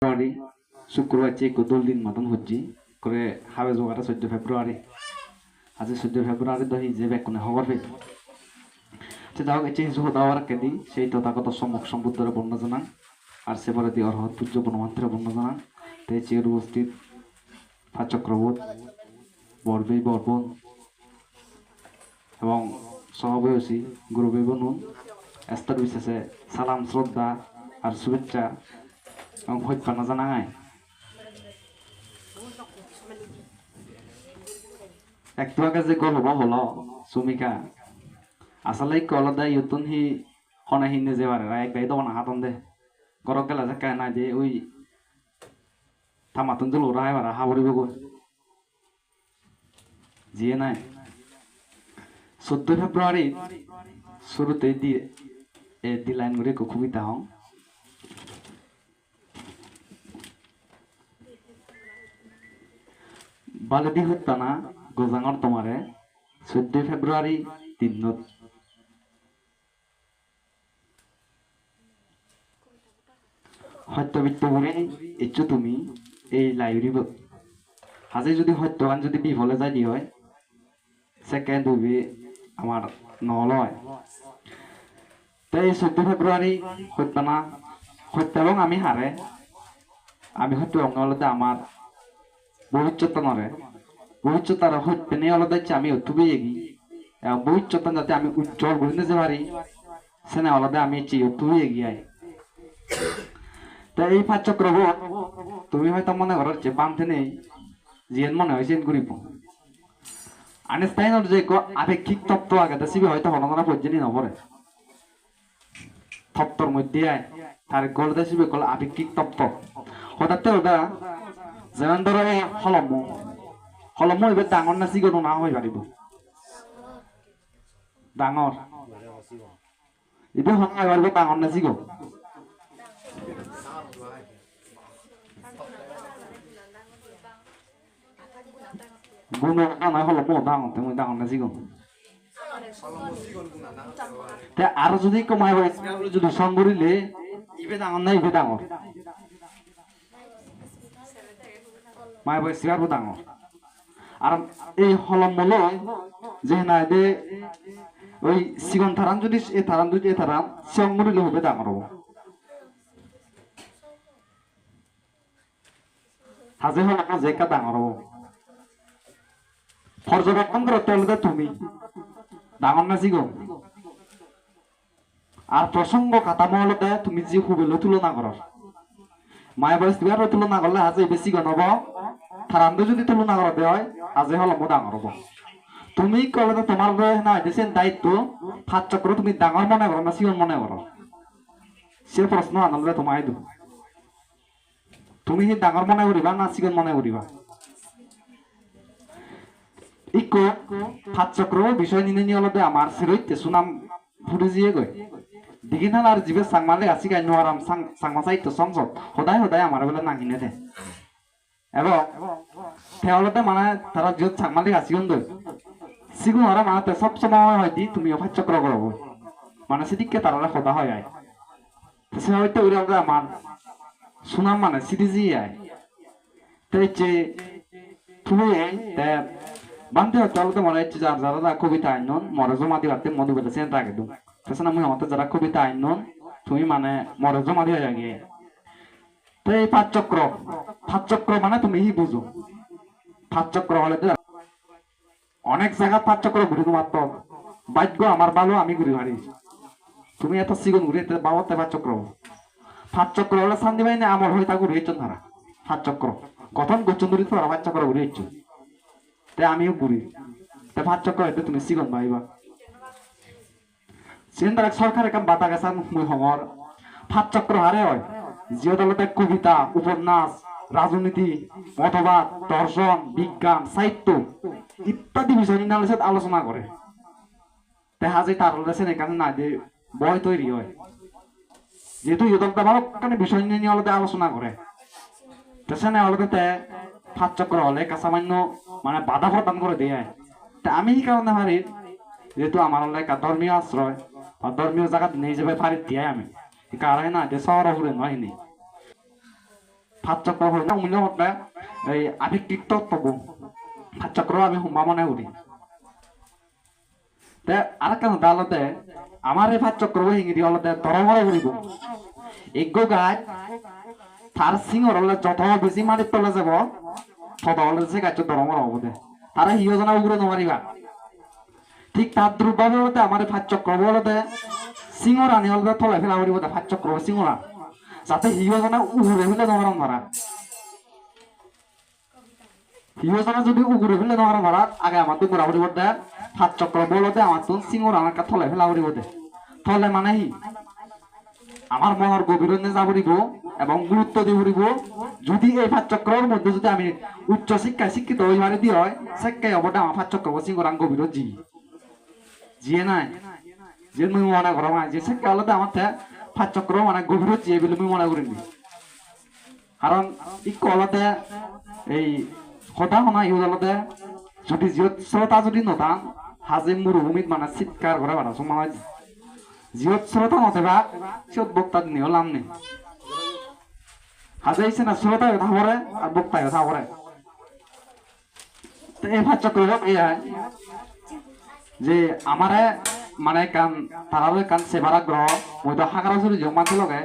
ফেব্রুয়ারি শুক্রবার চেয়ে 2 দিন মতন হচ্ছি করে হাবে জোগাটা 14 ফেব্রুয়ারি আজ 14 ফেব্রুয়ারি দহি যে বেকুনে খবর পেয়ে যাও গেছে হিজু দাওয়ার কেদি সেই তথাগত সম্মুখ সম্বুদ্ধরে বর্ণ জানান আর সেবারে দি অর্হত পূজ্য বনমন্ত্রে বর্ণ জানান তে চেয়ে উপস্থিত চক্রবোধ বরবেই বর্বন এবং সহবয়সী গুরুবী বনুন স্তর বিশেষে সালাম শ্রদ্ধা আর শুভেচ্ছা এবং হইপানা জানায় একটু আগে যে গল্প হলো সুমিকা আসলে কলদা ইউতুন হি হনে হিনে যে বারে এক গাই দবনা হাতন দে গরক গেলা যে কায় না যে ওই থামাতুন যে লোরা হয় বারা হাবরিব গো জিয়ে নাই 14 ফেব্রুয়ারি শুরুতে দি লাইন করে কবিতা হং বালদি হত্যানা গোজাঙর তোমারে 14 ফেব্রুয়ারি দিনত সত্যবিত্ত বলে ইচ্ছু তুমি এই লাইব্রেরি হাজে যদি সত্যগান যদি বিফলে যাই দি হয় সেকেন্ড হইবে আমার নলয় তাই 14 ফেব্রুয়ারি সত্যানা সত্য এবং আমি হারে আমি সত্য অঙ্গলতে আমার ভবিষ্যৎ নরে ভবিষ্যৎ সত্য নিয়ে আলাদা আমি উঠবে এগি এবং ভবিষ্যৎ যাতে আমি উজ্জ্বল করে নিতে পারি সেনে আলাদা আমি উঠবে এগিয়ে তাই এই পাঠচক্র তুমি হয়তো মনে করো যে পান্থে নেই জিয়ান মনে হয় সেন করিব আইনস্টাইনের যে আপেক্ষিক তত্ত্ব আগে সিবি হয়তো হনমনা পর্যন্ত নপরে তত্ত্বর মধ্যে আয় তার গল দেশিবে কল আপেক্ষিক তত্ত্ব হঠাৎ ওটা যেমন ধরো এই হলম এবার ডাঙর না চিগন না হয়ে পারিব ডাঙর এবার হঠাৎ পারব ডাঙর না চিগন গুণ আনা হলো মো ডাঙর তুমি ডাঙর না চিগন আর যদি কমাই যদি সংগরিলে ইবে ডাঙর না ইবে ডাঙর মায় বয়স আর ডাঙর আর এই হলম মূল যে না দে ওই সিগন থারান যদি এ থারান যদি এ থারান সংগরিলে হবে ডাঙর হবো হাজে হল যে কা ডাঙর হবো পর্যবেক্ষণ করতে হলে তুমি ডাঙর না চিগো আর প্রসঙ্গ কাঠামো হলে তুমি যে খুবেলে তুলনা করো মায়ের বয়স বিহার তুলনা করলে আজ বেশি গণ হব থারান্দে যদি তুলনা করা দেওয়া হয় আজ হল ডাঙর হব তুমি কলে তোমার না হইতেছেন দায়িত্ব ফাঁচ চক্র তুমি ডাঙর মনে করো না চিগন মনে করো সে প্রশ্ন আনলে তোমায় দু তুমি ডাঙর মনে করিবা না চিগন মনে করিবা ইকো ফাঁচ চক্র বিষয় নিনে নিয়ে হলো আমার সিরইতে সুনাম ফুটে জিয়ে গয় দিঘিনাল আর জীবের সাংমালে আসি গাই নোয়ারাম সাংমা সাহিত্য সংসদ সদায় সদায় আমার বেলা নাহিনে দে এবং তেওলতে মানে তারা যত সাংমালে আসি গন্ধ সিগুন ওরা মানে সব সময় হয় দি তুমি ফাঁচ চক্র করব মানে সেদিকে তারা সদা হয় আয় সে হয়তো ওই আমার সুনাম মানে সিরিজি আয় তাই যে তুমি বান্ধে হতে মনে হচ্ছে যার যারা কবিতা আইনন মরে জমা দিবাতে মধু বেলে সেন রাখে দু তাছাড়া মুই আমাদের যারা কবিতা আইনন তুমি মানে মরে জমা দিয়ে যাগে তো এই পাঁচচক্র মানে তুমি হি বুঝো পাঁচচক্র হলে অনেক জায়গা পাঁচচক্র ঘুরি মাত্র ভাগ্য আমার ভালো আমি ঘুরি হারি তুমি এত সিগুন ঘুরি বাবাতে পাঁচচক্র হলে শান্তি বাহিনী আমার হয়ে তা ঘুরি হচ্ছ তারা পাঁচচক্র কথন গোচন ধরি তো পাঁচচক্র ঘুরি হচ্ছ তাই আমিও ঘুরি তাই ভাত চক্র হইতে তুমি সিগন পাইবা সিগন তারা সরকারের কাম বাতা গেছান মুই হমর ভাত চক্র হারে হয় যে দলতে কবিতা উপন্যাস রাজনীতি মতবাদ দর্শন বিজ্ঞান সাহিত্য ইত্যাদি বিষয় নিয়ে আলোচনা করে দেখা যায় তার হলে এখানে না যে বই তৈরি হয় যেহেতু এই দলটা ভালো বিষয় নিয়ে হলে আলোচনা করে সেখানে হলে ভাত চক্র হলে কাঁচামান্য মানে বাধা প্রদান করে দেয় তা আমি এই কারণে হারি যেহেতু আমার একটা ধর্মীয় আশ্রয় বা ধর্মীয় জায়গা নিয়ে যাবে পারি দিয়ে আমি কারণে না যে শহর হুড়ে নয়নি ভাত চক্র হয় না অমূল্য হতে এই আবেগিক তত্ত্ব ভাত চক্র আমি হুম্বা মনে করি তে আর কেন দালতে আমার এই ভাত চক্র হিঙ্গিরি হলতে তরমরে করিব এগো গাছ তার সিংহর হলে যত বেশি মাটির তলে যাব তত হলে সে গাছ তরমর হব দে তারা হিয়োজনা উগ্র নমারিবা ঠিক তার দ্রুপভাবে হতে আমার ভাত চক্র বলতে সিংহর আনি হলতে তলে ফেলা করিব ভাত চক্র সিংহরা যাতে হিয়োজনা উগরে ফেলে নমারম ধরা হিয়োজনা যদি উগরে ফেলে নমারম ধরা আগে আমার তো ঘোরা করিব দে ভাত চক্র বলতে আমার তো সিংহর আনার তলে ফেলা করিব দে তলে মানে হি আমার মহর গভীরণে যাব দিব এবং গুরুত্ব দিব দিব যদি এই ভাত চক্রের মধ্যে যদি আমি উচ্চ শিক্ষায় শিক্ষিত হই মারি দি হয় শিক্ষায় অবদা আমার ভাত চক্র সিংহরাং গভীর জিয়ে নাই যে মুই মনে করো যে শিক্ষা হলে আমার ভাত চক্র মানে গভীর জিয়ে বলে মুই মনে করি কারণ ইক অলতে এই কথা শোনা ইউজ অলতে যদি জিয়ত শ্রোতা যদি নতান হাজে মরুভূমিত মানে চিৎকার করে বাড়া সময় জিয়ত শ্রোতা নথেবা সিয়ত বক্তা দিনে হলাম নেই হাজাইছে না শ্রোতায় কথা বলে আর বক্তায় কথা বলে তো এই ভাত চক্র এয়াই যে আমারে মানে কান তারা কান সেবার গ্রহ মই তো হাগারা চুরি মানতে লগে